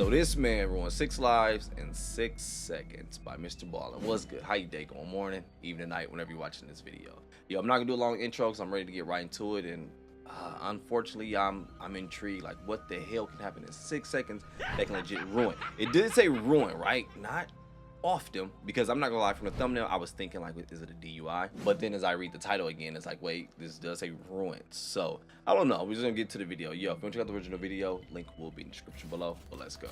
So this man ruined 6 lives in 6 seconds by Mrballen. What's good? How you day going? Morning, evening, night, whenever you're watching this video. Yo, I'm not gonna do a long intro because I'm ready to get right into it. And unfortunately, I'm intrigued. Like, what the hell can happen in 6 seconds that can legit ruin? It did say ruin, right? Not off them, because I'm not gonna lie, from the thumbnail I was thinking like, is it a DUI? But then as I read the title again, it's like, wait, this does say ruined. So I don't know, we're just gonna get to the video. Yo, if you want to check out the original video, link will be in the description below, but let's go.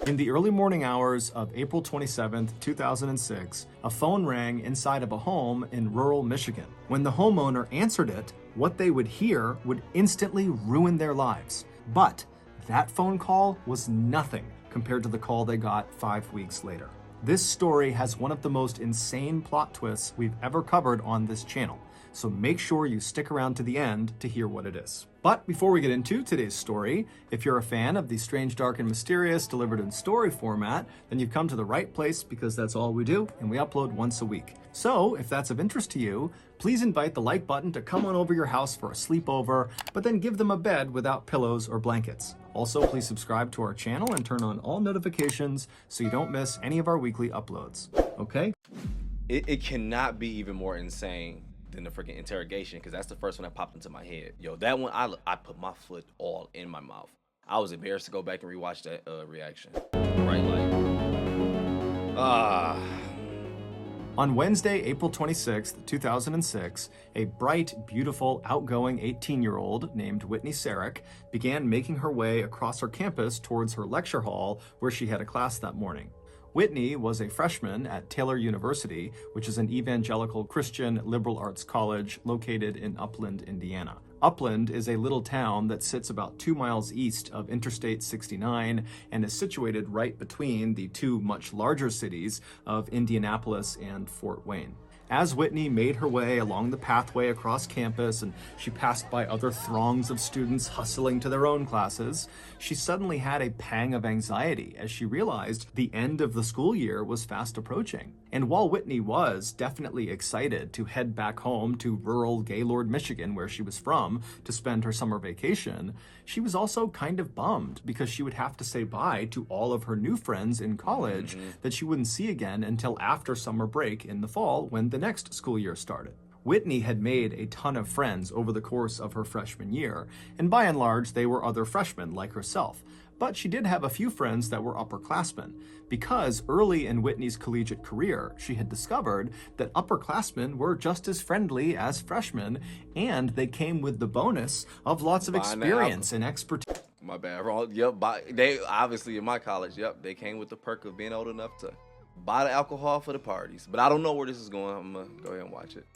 In the early morning hours of April 27, 2006, a phone rang inside of a home in rural Michigan. When the homeowner answered it, what they would hear would instantly ruin their lives. But that phone call was nothing compared to the call they got 5 weeks later. This story has one of the most insane plot twists we've ever covered on this channel, so make sure you stick around to the end to hear what it is. But before we get into today's story, if you're a fan of the strange, dark, and mysterious delivered in story format, then you've come to the right place, because that's all we do, and we upload once a week. So if that's of interest to you, please invite the like button to come on over your house for a sleepover, but then give them a bed without pillows or blankets. Also, please subscribe to our channel and turn on all notifications so you don't miss any of our weekly uploads, okay? It cannot be even more insane than the freaking interrogation, because that's the first one that popped into my head. Yo, that one, I put my foot all in my mouth. I was embarrassed to go back and rewatch that reaction. Right, like, On Wednesday, April 26, 2006, a bright, beautiful, outgoing 18-year-old named Whitney began making her way across her campus towards her lecture hall where she had a class that morning. Whitney was a freshman at Taylor University, which is an evangelical Christian liberal arts college located in Upland, Indiana. Upland is a little town that sits about 2 miles east of Interstate 69 and is situated right between the two much larger cities of Indianapolis and Fort Wayne. As Whitney made her way along the pathway across campus and she passed by other throngs of students hustling to their own classes, she suddenly had a pang of anxiety as she realized the end of the school year was fast approaching. And while Whitney was definitely excited to head back home to rural Gaylord, Michigan, where she was from, to spend her summer vacation, she was also kind of bummed because she would have to say bye to all of her new friends in college that she wouldn't see again until after summer break in the fall, when the next school year started. Whitney had made a ton of friends over the course of her freshman year, and by and large they were other freshmen like herself. But she did have a few friends that were upperclassmen, because early in Whitney's collegiate career, she had discovered that upperclassmen were just as friendly as freshmen, and they came with the bonus of lots of experience and expertise. My bad, wrong. Yep, they obviously in my college, yep, they came with the perk of being old enough to buy the alcohol for the parties. But I don't know where this is going. I'm gonna go ahead and watch it.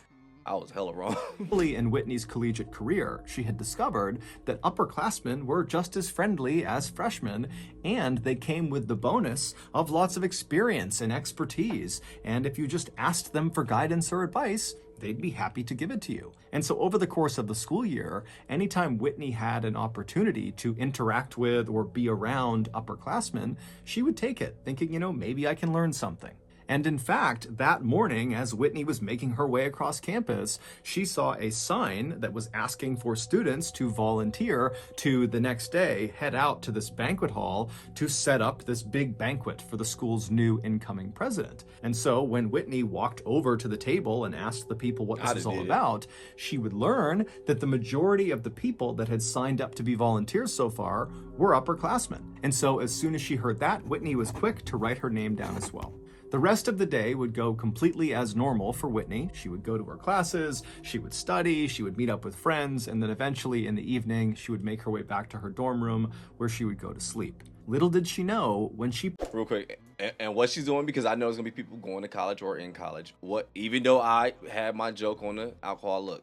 I was hella wrong. Early in Whitney's collegiate career, she had discovered that upperclassmen were just as friendly as freshmen, and they came with the bonus of lots of experience and expertise. And if you just asked them for guidance or advice, they'd be happy to give it to you. And so over the course of the school year, anytime Whitney had an opportunity to interact with or be around upperclassmen, she would take it, thinking, you know, maybe I can learn something. And in fact, that morning, as Whitney was making her way across campus, she saw a sign that was asking for students to volunteer to, the next day, head out to this banquet hall to set up this big banquet for the school's new incoming president. And so when Whitney walked over to the table and asked the people what this was all about, she would learn that the majority of the people that had signed up to be volunteers so far were upperclassmen. And so as soon as she heard that, Whitney was quick to write her name down as well. The rest of the day would go completely as normal for Whitney. She would go to her classes, she would study, she would meet up with friends, and then eventually in the evening, she would make her way back to her dorm room where she would go to sleep. Little did she know when she... Real quick, and what she's doing, because I know there's gonna be people going to college or in college. Even though I had my joke on the alcohol, look,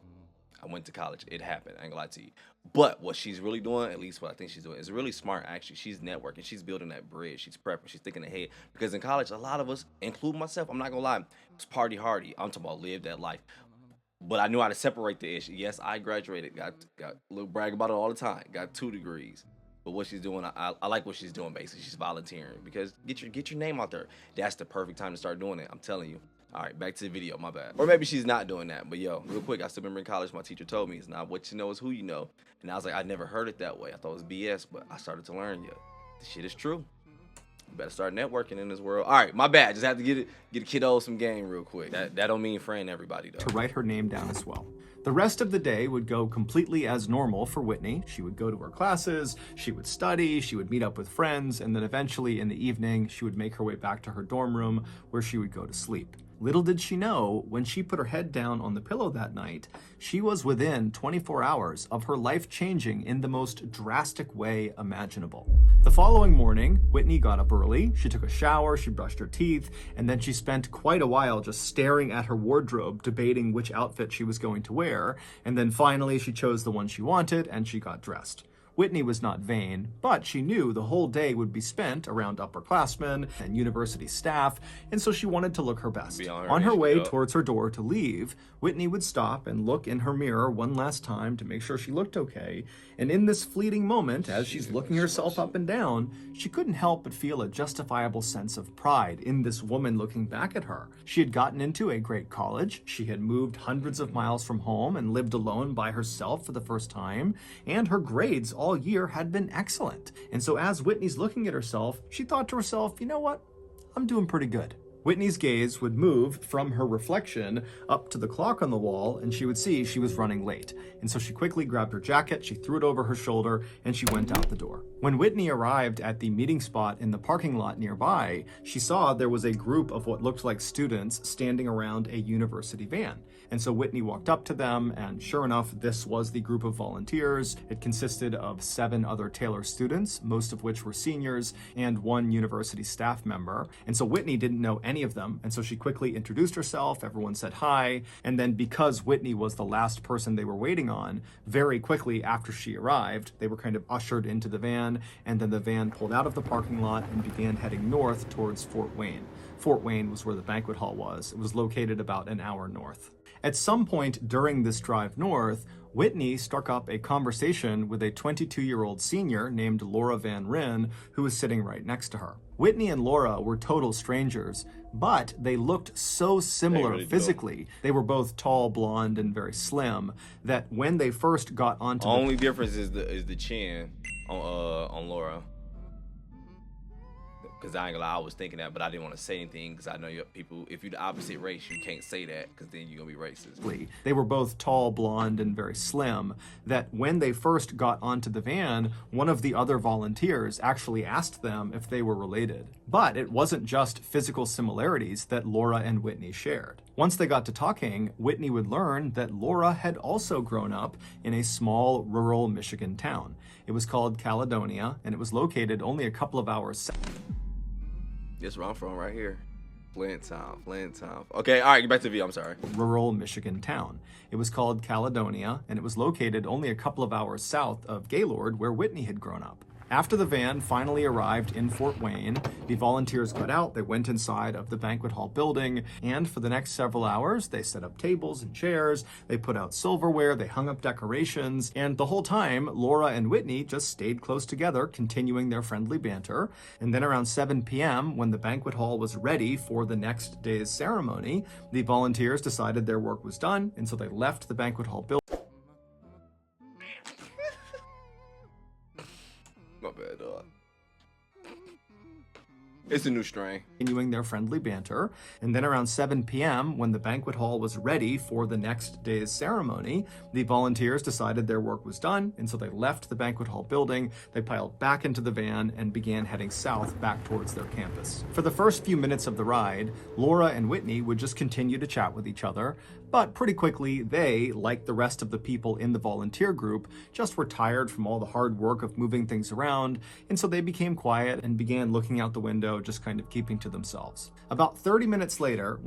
I went to college, it happened, I ain't gonna lie to you. But what she's really doing, at least what I think she's doing, is really smart, actually. She's networking. She's building that bridge. She's prepping. She's thinking ahead. Because in college, a lot of us, including myself, I'm not going to lie, it's party hardy. I'm talking about live that life. But I knew how to separate the issue. Yes, I graduated. Got a little brag about it all the time. Got 2 degrees. But what she's doing, I like what she's doing, basically. She's volunteering. Because get your name out there. That's the perfect time to start doing it. I'm telling you. All right, back to the video, my bad. Or maybe she's not doing that, but yo, real quick, I still remember in college, my teacher told me, it's not what you know, it's who you know. And I was like, I never heard it that way. I thought it was BS, but I started to learn, yo, this shit is true. You better start networking in this world. All right, my bad. Just have to get a kiddo some game real quick. That don't mean friend everybody, though. To write her name down as well. The rest of the day would go completely as normal for Whitney. She would go to her classes, she would study, she would meet up with friends, and then eventually in the evening, she would make her way back to her dorm room where she would go to sleep. Little did she know, when she put her head down on the pillow that night, she was within 24 hours of her life changing in the most drastic way imaginable. The following morning, Whitney got up early, she took a shower, she brushed her teeth, and then she spent quite a while just staring at her wardrobe, debating which outfit she was going to wear, and then finally she chose the one she wanted and she got dressed. Whitney was not vain, but she knew the whole day would be spent around upperclassmen and university staff, and so she wanted to look her best. On her way towards her door to leave, Whitney would stop and look in her mirror one last time to make sure she looked okay, and in this fleeting moment, as she's looking herself up and down, she couldn't help but feel a justifiable sense of pride in this woman looking back at her. She had gotten into a great college, she had moved hundreds of miles from home and lived alone by herself for the first time, and her grades all year had been excellent. And so as Whitney's looking at herself, she thought to herself, you know what? I'm doing pretty good. Whitney's gaze would move from her reflection up to the clock on the wall, and she would see she was running late. And so she quickly grabbed her jacket, she threw it over her shoulder, and she went out the door. When Whitney arrived at the meeting spot in the parking lot nearby, she saw there was a group of what looked like students standing around a university van. And so Whitney walked up to them, and sure enough, this was the group of volunteers. It consisted of 7 other Taylor students, most of which were seniors, and 1 university staff member. And so Whitney didn't know any of them, and so she quickly introduced herself, everyone said hi, and then because Whitney was the last person they were waiting on, very quickly after she arrived, they were kind of ushered into the van, and then the van pulled out of the parking lot and began heading north towards Fort Wayne. Fort Wayne was where the banquet hall was. It was located about an hour north. At some point during this drive north, Whitney struck up a conversation with a 22-year-old senior named Laura Van Ryn, who was sitting right next to her. Whitney and Laura were total strangers, but they looked so similar physically. They were both tall, blonde, and very slim, that when they first got onto the only difference is the chin on Laura. Because I ain't gonna lie, I was thinking that, but I didn't want to say anything because I know people, if you're the opposite race, you can't say that because then you're gonna be racist. They were both tall, blonde, and very slim, that when they first got onto the van, one of the other volunteers actually asked them if they were related. But it wasn't just physical similarities that Laura and Whitney shared. Once they got to talking, Whitney would learn that Laura had also grown up in a small rural Michigan town. It was called Caledonia, and it was located only a couple of hours south. That's where I'm from, right here. Flint town. Okay, all right, get back to the video, I'm sorry. Rural Michigan town. It was called Caledonia, and it was located only a couple of hours south of Gaylord, where Whitney had grown up. After the van finally arrived in Fort Wayne, the volunteers got out, they went inside of the banquet hall building, and for the next several hours, they set up tables and chairs, they put out silverware, they hung up decorations, and the whole time, Laura and Whitney just stayed close together, continuing their friendly banter. And then around 7 p.m., when the banquet hall was ready for the next day's ceremony, the volunteers decided their work was done, and so they left the banquet hall building. My bad, dog. It's a new strain. Continuing their friendly banter. And then around 7 p.m., when the banquet hall was ready for the next day's ceremony, the volunteers decided their work was done, and so they left the banquet hall building, they piled back into the van, and began heading south back towards their campus. For the first few minutes of the ride, Laura and Whitney would just continue to chat with each other, but pretty quickly, they, like the rest of the people in the volunteer group, just were tired from all the hard work of moving things around, and so they became quiet and began looking out the window, just kind of keeping to themselves. About 30 minutes later,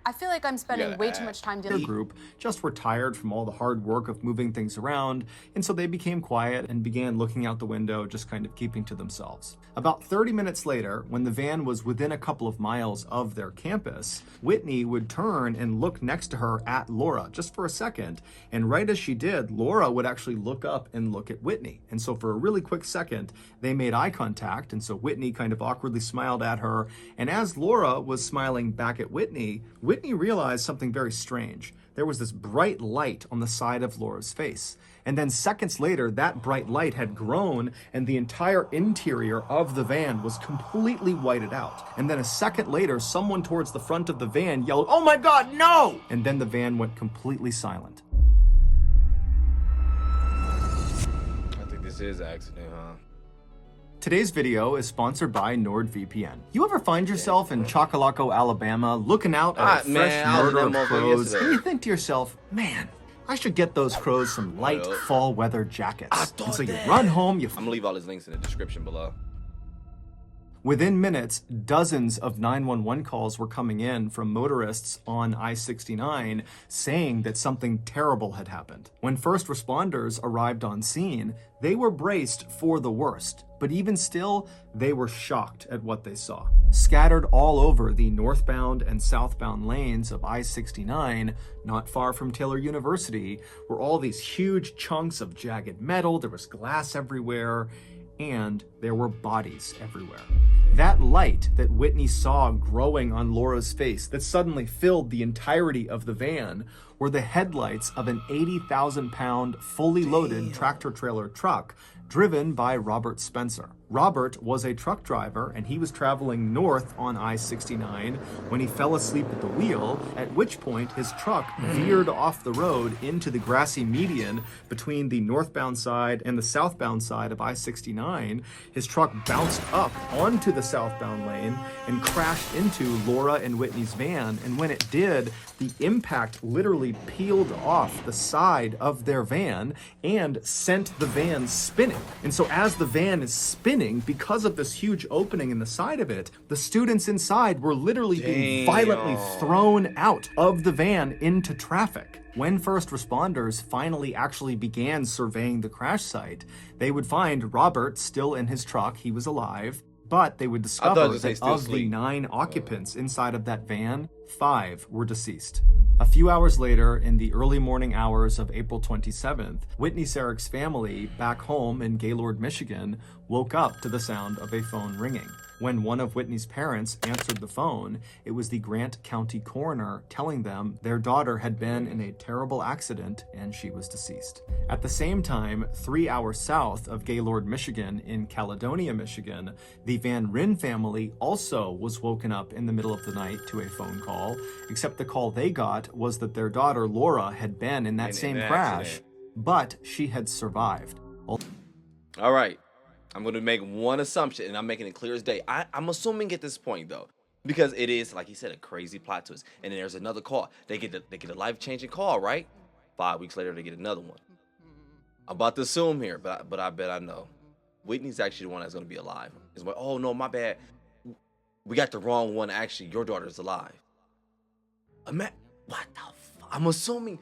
I feel like I'm spending way too much time dealing. The group just were tired from all the hard work of moving things around, and so they became quiet and began looking out the window, just kind of keeping to themselves. About 30 minutes later, when the van was within a couple of miles of their campus, Whitney would turn and look next to her at Laura just for a second, and right as she did, Laura would actually look up and look at Whitney. And so for a really quick second, they made eye contact, and so Whitney kind of awkwardly smiled at her, and as Laura was smiling back at Whitney Whitney realized something very strange. There was this bright light on the side of Laura's face. And then seconds later, that bright light had grown and the entire interior of the van was completely whited out. And then a second later, someone towards the front of the van yelled, "Oh my God, no!" And then the van went completely silent. I think this is an accident, huh? Today's video is sponsored by NordVPN. You ever find yourself in Chocolaco, Alabama, looking out at a fresh murder of crows, and you think to yourself, man, I should get those crows some light fall weather jackets. And so you run home, I'm gonna leave all his links in the description below. Within minutes, dozens of 911 calls were coming in from motorists on I-69 saying that something terrible had happened. When first responders arrived on scene, they were braced for the worst, but even still, they were shocked at what they saw. Scattered all over the northbound and southbound lanes of I-69, not far from Taylor University, were all these huge chunks of jagged metal. There was glass everywhere, and there were bodies everywhere. That light that Whitney saw growing on Laura's face that suddenly filled the entirety of the van were the headlights of an 80,000-pound, fully loaded tractor-trailer truck driven by Robert Spencer. Robert was a truck driver, and he was traveling north on I-69 when he fell asleep at the wheel, at which point his truck veered off the road into the grassy median between the northbound side and the southbound side of I-69. His truck bounced up onto the southbound lane and crashed into Laura and Whitney's van, and when it did, the impact literally peeled off the side of their van and sent the van spinning. And so as the van is spinning, because of this huge opening in the side of it, the students inside were literally being violently thrown out of the van into traffic. When first responders finally actually began surveying the crash site, they would find Robert still in his truck. He was alive, but they would discover that of the 9 occupants inside of that van, 5 were deceased. A few hours later, in the early morning hours of April 27th, Whitney Sarik's family, back home in Gaylord, Michigan, woke up to the sound of a phone ringing. When one of Whitney's parents answered the phone, it was the Grant County coroner telling them their daughter had been in a terrible accident and she was deceased. At the same time, 3 hours south of Gaylord, Michigan, in Caledonia, Michigan, the Van Ryn family also was woken up in the middle of the night to a phone call, except the call they got was that their daughter Laura had been in that same crash, but she had survived. All right. I'm going to make one assumption, and I'm making it clear as day. I'm assuming at this point, though, because it is, like he said, a crazy plot twist. And then there's another call. They get a life-changing call, right? 5 weeks later, they get another one. I'm about to assume here, but I bet I know. Whitney's actually the one that's going to be alive. It's like, oh, no, my bad. We got the wrong one. Actually, your daughter's alive. What the fuck? I'm assuming.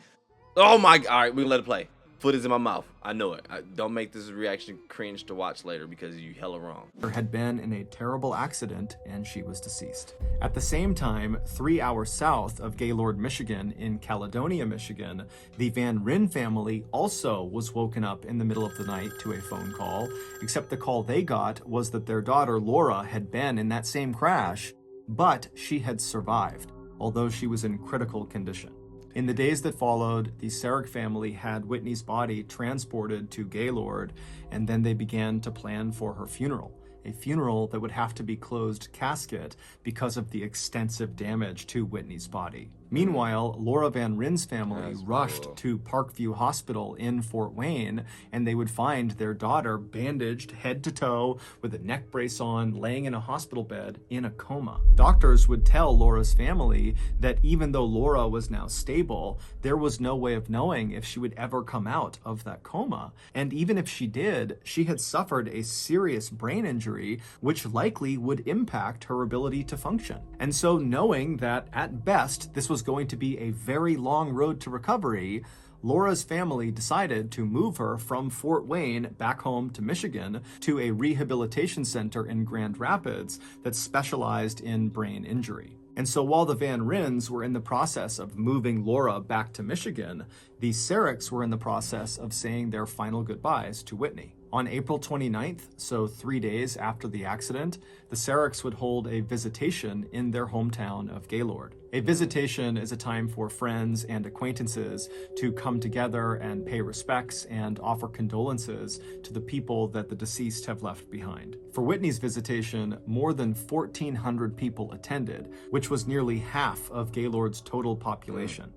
Oh, my God. All right, we can let it play. Foot is in my mouth. I know it. Don't make this reaction cringe to watch later because you hella wrong. Had been in a terrible accident and she was deceased. At the same time, 3 hours south of Gaylord, Michigan, in Caledonia, Michigan, the Van Ryn family also was woken up in the middle of the night to a phone call, except the call they got was that their daughter Laura had been in that same crash, but she had survived, although she was in critical condition. In the days that followed, the Sarik family had Whitney's body transported to Gaylord, and then they began to plan for her funeral. A funeral that would have to be closed casket because of the extensive damage to Whitney's body. Meanwhile, Laura Van Ryn's family rushed to Parkview Hospital in Fort Wayne, and they would find their daughter bandaged head to toe with a neck brace on, laying in a hospital bed in a coma. Doctors would tell Laura's family that even though Laura was now stable, there was no way of knowing if she would ever come out of that coma. And even if she did, she had suffered a serious brain injury, which likely would impact her ability to function. And so knowing that at best this was going to be a very long road to recovery, Laura's family decided to move her from Fort Wayne back home to Michigan to a rehabilitation center in Grand Rapids that specialized in brain injury. And so while the Van Ryns were in the process of moving Laura back to Michigan, the Sariks were in the process of saying their final goodbyes to Whitney. On April 29th, so 3 days after the accident, the Sareks would hold a visitation in their hometown of Gaylord. A visitation is a time for friends and acquaintances to come together and pay respects and offer condolences to the people that the deceased have left behind. For Whitney's visitation, more than 1,400 people attended, which was nearly half of Gaylord's total population.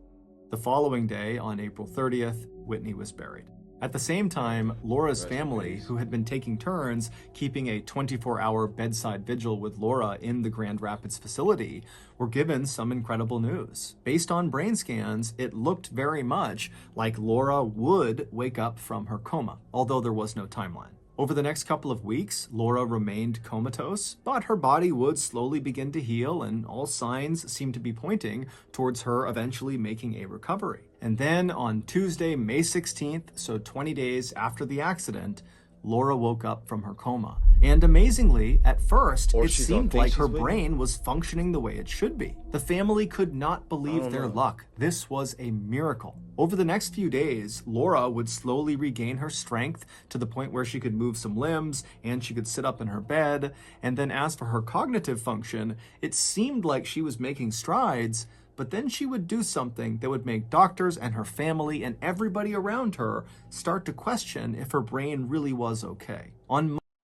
The following day, on April 30th, Whitney was buried. At the same time, Laura's family, who had been taking turns keeping a 24-hour bedside vigil with Laura in the Grand Rapids facility, were given some incredible news. Based on brain scans, it looked very much like Laura would wake up from her coma, although there was no timeline. Over the next couple of weeks, Laura remained comatose, but her body would slowly begin to heal, and all signs seemed to be pointing towards her eventually making a recovery. And then on Tuesday, May 16th, so 20 days after the accident, Laura woke up from her coma. And amazingly, at first, it seemed like her brain was functioning the way it should be. The family could not believe their luck. This was a miracle. Over the next few days, Laura would slowly regain her strength to the point where she could move some limbs and she could sit up in her bed. And then as for her cognitive function, it seemed like she was making strides, but then she would do something that would make doctors and her family and everybody around her start to question if her brain really was okay.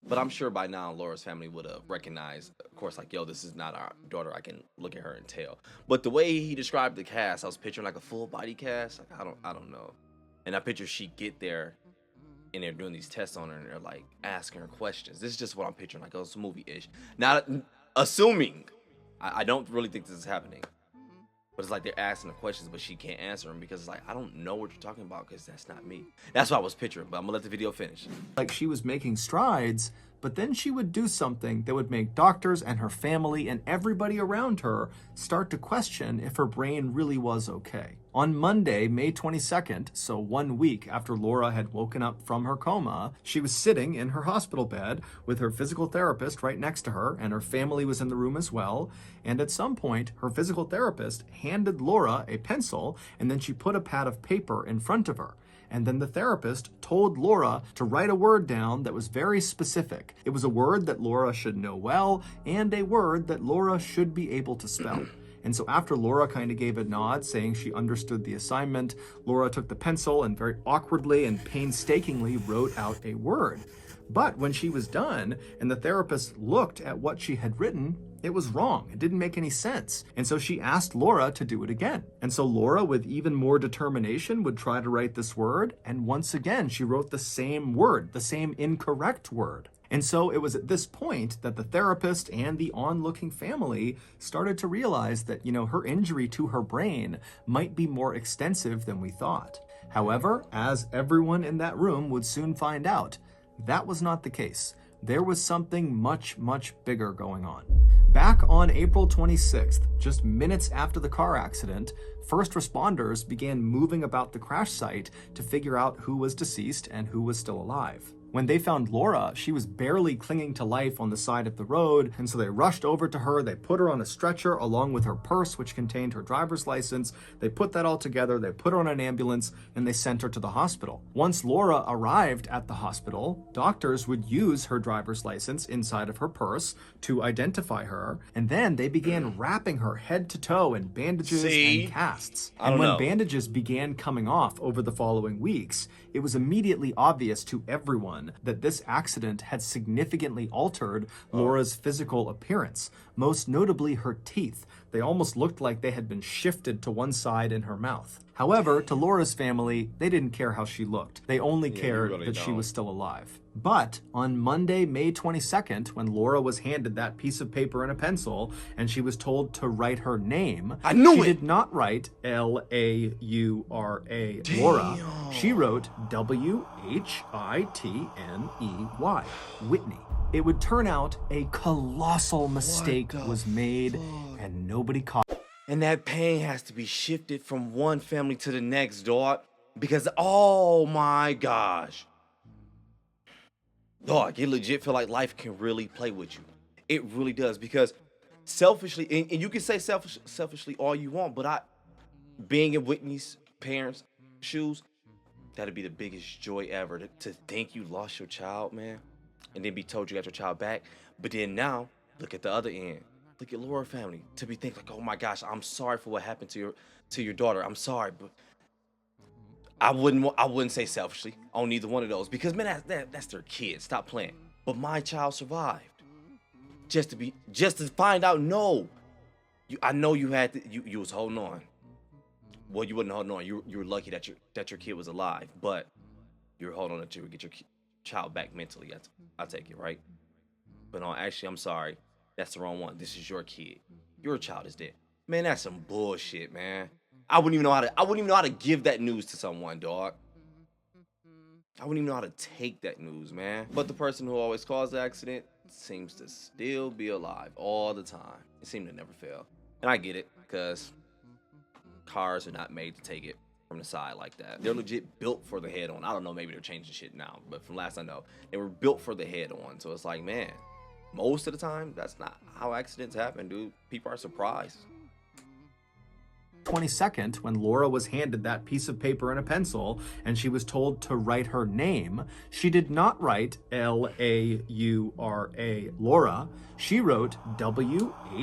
But I'm sure by now Laura's family would have recognized, of course, like, yo, this is not our daughter. I can look at her and tell. But the way he described the cast, I was picturing like a full body cast. Like, I don't know. And I picture she get there and they're doing these tests on her and they're like asking her questions. This is just what I'm picturing, like, oh, it's a movie-ish. Not assuming. I don't really think this is happening. But it's like they're asking the questions, but she can't answer them because it's like, I don't know what you're talking about because that's not me. That's what I was picturing, but I'm gonna let the video finish. Like she was making strides, but then she would do something that would make doctors and her family and everybody around her start to question if her brain really was okay. On Monday, May 22nd, so 1 week after Laura had woken up from her coma, she was sitting in her hospital bed with her physical therapist right next to her, and her family was in the room as well. And at some point, her physical therapist handed Laura a pencil, and then she put a pad of paper in front of her. And then the therapist told Laura to write a word down that was very specific. It was a word that Laura should know well, and a word that Laura should be able to spell. And so after Laura kind of gave a nod saying she understood the assignment, Laura took the pencil and very awkwardly and painstakingly wrote out a word. But when she was done and the therapist looked at what she had written, it was wrong. It didn't make any sense. And so she asked Laura to do it again. And so Laura, with even more determination, would try to write this word. And once again, she wrote the same word, the same incorrect word. And so it was at this point that the therapist and the onlooking family started to realize that, her injury to her brain might be more extensive than we thought. However, as everyone in that room would soon find out, that was not the case. There was something much, much bigger going on. Back on April 26th, just minutes after the car accident, first responders began moving about the crash site to figure out who was deceased and who was still alive. When they found Laura, she was barely clinging to life on the side of the road, and so they rushed over to her, they put her on a stretcher along with her purse, which contained her driver's license. They put that all together, they put her on an ambulance, and they sent her to the hospital. Once Laura arrived at the hospital, doctors would use her driver's license inside of her purse to identify her, and then they began wrapping her head to toe in bandages and casts. And when bandages began coming off over the following weeks, it was immediately obvious to everyone that this accident had significantly altered Laura's physical appearance, most notably her teeth. They almost looked like they had been shifted to one side in her mouth. However, to Laura's family, they didn't care how she looked. They only cared that she was still alive. But on Monday, May 22nd, when Laura was handed that piece of paper and a pencil, and she was told to write her name, she did not write Laura, Laura. She wrote Whitney. Whitney. It would turn out a colossal mistake was made, and nobody caught it. And that pain has to be shifted from one family to the next, dog. Because, oh my gosh. Dog, you legit feel like life can really play with you. It really does. Because selfishly, and you can say selfishly all you want, but being in Whitney's parents' shoes, That'd be the biggest joy ever to think you lost your child, man, and then be told you got your child back. But then now, look at the other end. Look at Laura family to be thinking like, oh my gosh, I'm sorry for what happened to your daughter. I'm sorry, but I wouldn't say selfishly on either one of those because man, that's their kid. Stop playing. But my child survived. Just to find out, no, I know you had you was holding on. Well, you wasn't holding on. You were lucky that your kid was alive, but you were holding on that you would get your child back mentally. I take it, right? But no, actually, I'm sorry. That's the wrong one. This is your kid. Your child is dead. Man, that's some bullshit, man. I wouldn't even know how to give that news to someone, dog. I wouldn't even know how to take that news, man. But the person who always caused the accident seems to still be alive all the time. It seemed to never fail. And I get it, because cars are not made to take it from the side like that. They're legit built for the head-on. I don't know, maybe they're changing shit now, but from last I know, they were built for the head-on. So it's like, man, most of the time, that's not how accidents happen, dude. People are surprised. 22nd, when Laura was handed that piece of paper and a pencil, and she was told to write her name, she did not write L-A-U-R-A, Laura. She wrote W-H-I-T-N-E-Y,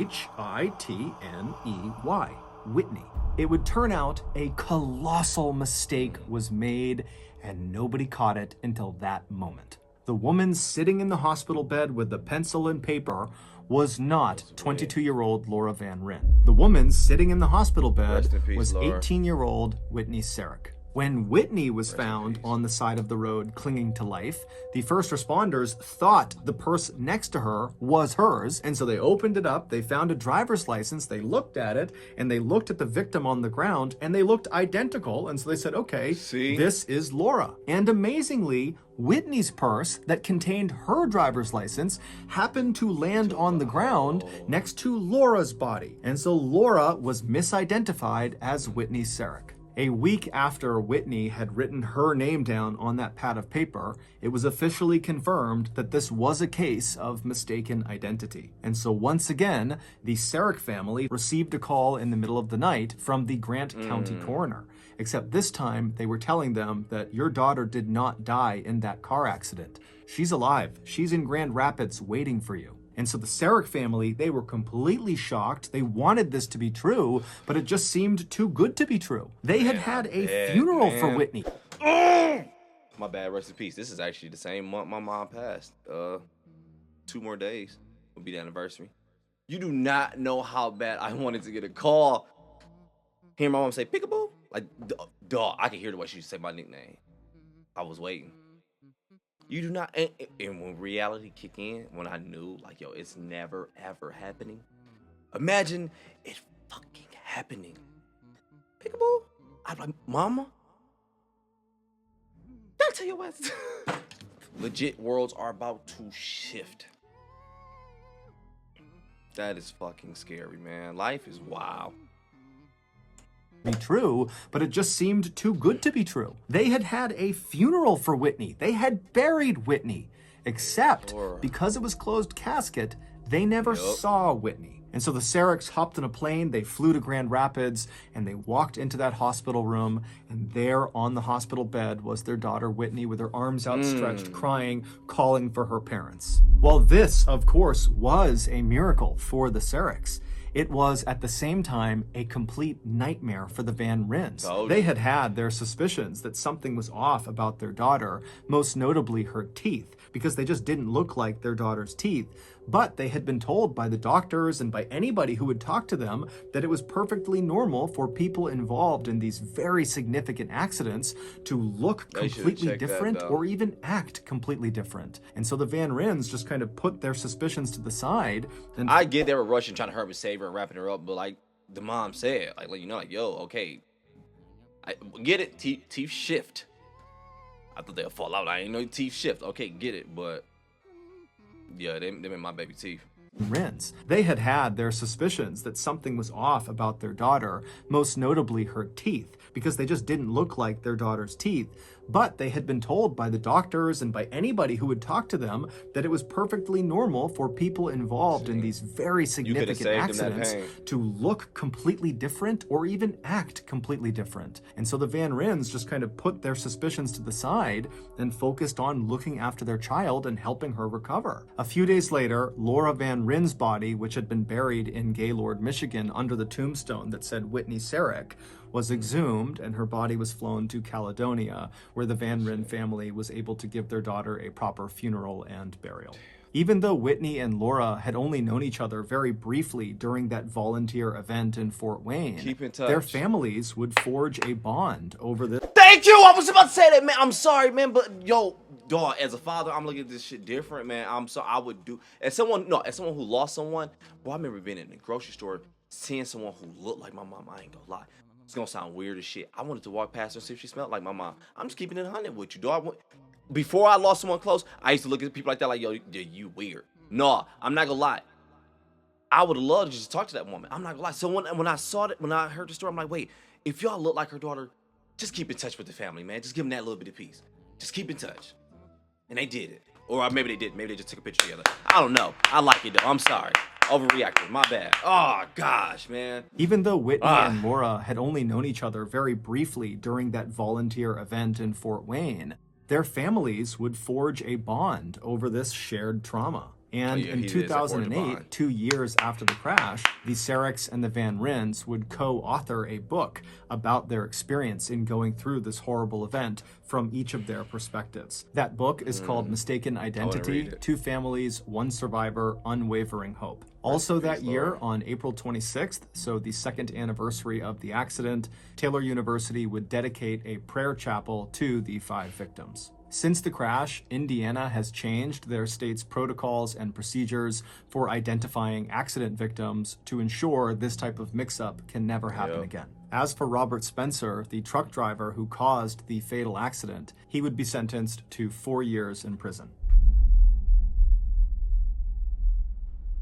Whitney. It would turn out a colossal mistake was made, and nobody caught it until that moment. The woman sitting in the hospital bed with the pencil and paper was not 22-year-old Laura Van Ryn. The woman sitting in the hospital bed was 18-year-old Whitney Sarek. When Whitney was found on the side of the road clinging to life, the first responders thought the purse next to her was hers, and so they opened it up, they found a driver's license, they looked at it, and they looked at the victim on the ground, and they looked identical, and so they said, okay, this is Laura. And amazingly, Whitney's purse that contained her driver's license happened to land on the ground next to Laura's body, and so Laura was misidentified as Whitney Sarek. A week after Whitney had written her name down on that pad of paper, it was officially confirmed that this was a case of mistaken identity. And so once again, the Sarek family received a call in the middle of the night from the Grant County coroner. Except this time, they were telling them that your daughter did not die in that car accident. She's alive. She's in Grand Rapids waiting for you. And so the Sarek family, they were completely shocked. They wanted this to be true, but it just seemed too good to be true. They had had a funeral for Whitney. My bad, rest in peace. This is actually the same month my mom passed. 2 more days will be the anniversary. You do not know how bad I wanted to get a call. Hear my mom say, peekaboo. Like, dog, I could hear the way she said my nickname. I was waiting. You do not, and when reality kicked in, when I knew, like, yo, it's never, ever happening. Imagine it fucking happening. Peekaboo. I'm like, mama? I'll tell you what. Legit worlds are about to shift. That is fucking scary, man. Life is wild. Be true, but it just seemed too good to be true. They had had a funeral for Whitney. They had buried Whitney, except because it was closed casket, they never saw Whitney. And so the Sareks hopped on a plane, they flew to Grand Rapids, and they walked into that hospital room, and there on the hospital bed was their daughter Whitney with her arms outstretched, crying, calling for her parents. Well, this, of course, was a miracle for the Sareks. It was, at the same time, a complete nightmare for the Van Ryns. They had had their suspicions that something was off about their daughter, most notably her teeth, because they just didn't look like their daughter's teeth. But they had been told by the doctors and by anybody who would talk to them that it was perfectly normal for people involved in these very significant accidents to look completely different or even act completely different. And so the Van Ryns just kind of put their suspicions to the side. And I get they were rushing, trying to hurt and save her and wrapping her up, but like the mom said, like you know, like, yo, okay, I get it, teeth shift. I thought they'll fall out. I ain't know teeth shift. Okay, get it, but yeah, they made my baby teeth. Ryns. They had had their suspicions that something was off about their daughter, most notably her teeth, because they just didn't look like their daughter's teeth. But they had been told by the doctors and by anybody who would talk to them that it was perfectly normal for people involved in these very significant accidents to look completely different or even act completely different. And so the Van Rins just kind of put their suspicions to the side and focused on looking after their child and helping her recover. A few days later, Laura Van Rin's body, which had been buried in Gaylord, Michigan under the tombstone that said Whitney Sarek, was exhumed and her body was flown to Caledonia, where the Van Ryn family was able to give their daughter a proper funeral and burial. Even though Whitney and Laura had only known each other very briefly during that volunteer event in Fort Wayne, their families would forge a bond over this. Thank you! I was about to say that, man. I'm sorry, man, but yo, dog, as a father, I'm looking at this shit different, man. I'm sorry, I would do, as someone who lost someone, bro, I remember being in the grocery store, seeing someone who looked like my mom. I ain't gonna lie. It's gonna sound weird as shit. I wanted to walk past her and see if she smelled like my mom. I'm just keeping it 100 with you, dog. Before I lost someone close, I used to look at people like that like, yo, you weird. No, I'm not gonna lie. I would have loved to just talk to that woman. I'm not gonna lie. So when I saw it, when I heard the story, I'm like, wait, if y'all look like her daughter, just keep in touch with the family, man. Just give them that little bit of peace. Just keep in touch. And they did it. Or maybe they didn't. Maybe they just took a picture together. I don't know. I like it, though. I'm sorry. Overreacted. My bad. Oh, gosh, man. Even though Whitney and Laura had only known each other very briefly during that volunteer event in Fort Wayne, their families would forge a bond over this shared trauma. And in 2008, 2 years after the crash, the Sareks and the Van Rins would co-author a book about their experience in going through this horrible event from each of their perspectives. That book is called Mistaken Identity, Two Families, One Survivor, Unwavering Hope. Also that year, on April 26th, so the second anniversary of the accident, Taylor University would dedicate a prayer chapel to the 5 victims. Since the crash, Indiana has changed their state's protocols and procedures for identifying accident victims to ensure this type of mix-up can never happen again. As for Robert Spencer, the truck driver who caused the fatal accident, he would be sentenced to 4 years in prison.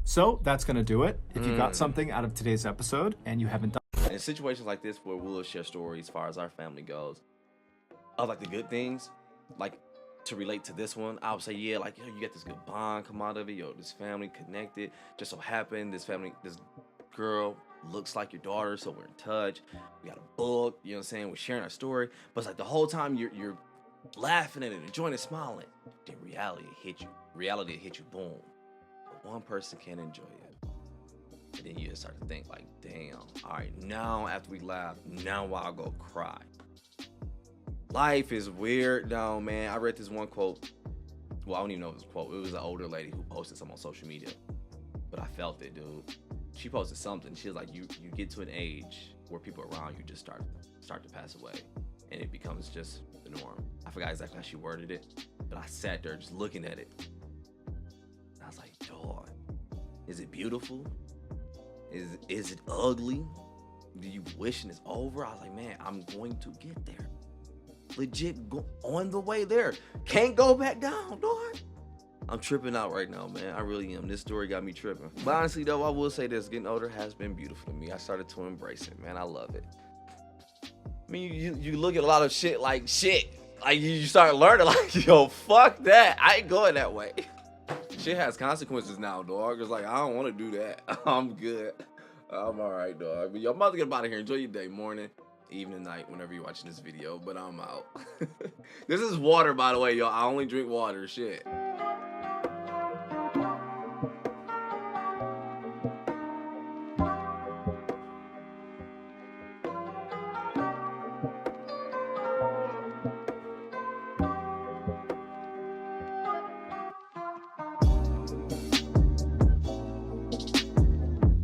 So that's going to do it. If you got something out of today's episode and you haven't done... In situations like this where we'll share stories as far as our family goes, of like the good things, like to relate to this one, I would say, yeah, like, yo, you get this good bond come out of it. Yo, this family connected. Just so happened, this girl looks like your daughter, so we're in touch. We got a book, you know what I'm saying? We're sharing our story. But it's like the whole time you're laughing at it, enjoying it, smiling. Then reality hit you. Reality hit you, boom. But one person can't enjoy it. And then you just start to think like, damn, all right, now after we laugh, now I'll go cry. Life is weird though, man. I read this one quote. Well, I don't even know if it was a quote. It was an older lady who posted something on social media. But I felt it, dude. She posted something. She was like, you get to an age where people around you just start to pass away. And it becomes just the norm. I forgot exactly how she worded it. But I sat there just looking at it. And I was like, dog, is it beautiful? Is it ugly? Do you wishing it's over? I was like, man, I'm going to get there. Legit on the way there. Can't go back down, dog. I'm tripping out right now, man. I really am. This story got me tripping. But honestly, though, I will say this. Getting older has been beautiful to me. I started to embrace it, man. I love it. I mean, you look at a lot of shit like shit. Like, you start learning, like, yo, fuck that. I ain't going that way. Shit has consequences now, dog. It's like, I don't want to do that. I'm good. I'm all right, dog. But yo, I'm about to get out of here. Enjoy your day, morning, evening, night, whenever you're watching this video. But I'm out. This is water, by the way, y'all. I only drink water. Shit.